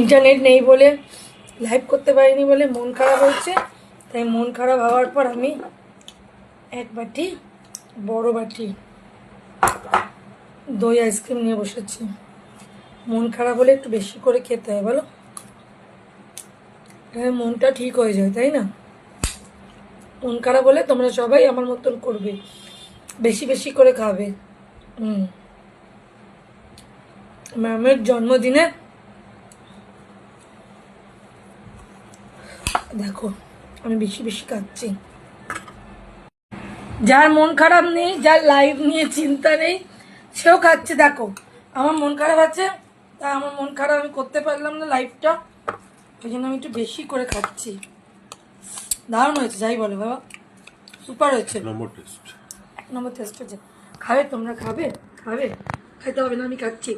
Internet নেই বলে live করতে পারিনি বলে মন খারাপ হচ্ছে। তাই মন খারাপ হওয়ার পর আমি এক বাটি বড় বাটি দই আইসক্রিম নিয়ে বসেছি। মন খারাপ হলে একটু বেশি করে খেতে হয় বলো, মনটা ঠিক হয়ে যায়, তাই না? মন খারাপ হলে তোমরা সবাই আমার মতন করবে, বেশি বেশি করে খাবে। ম্যামের জন্মদিনে দেখো আমি বেশি বেশি খাচ্ছি। যার মন খারাপ নেই, যার লাইফ নিয়ে চিন্তা নেই, সেও খাচ্ছে। দেখো আমার মন খারাপ আছে, তা আমার মন খারাপ আমি করতে পারলাম না লাইফটা, ওই জন্য আমি একটু বেশি করে খাচ্ছি। দারুণ হয়েছে, যাই বলো বাবা, সুপার হয়েছে, এক নম্বর টেস্ট হয়েছে। খাবে তোমরা? খাবে? খাবে? খাইতে হবে না, আমি খাচ্ছি।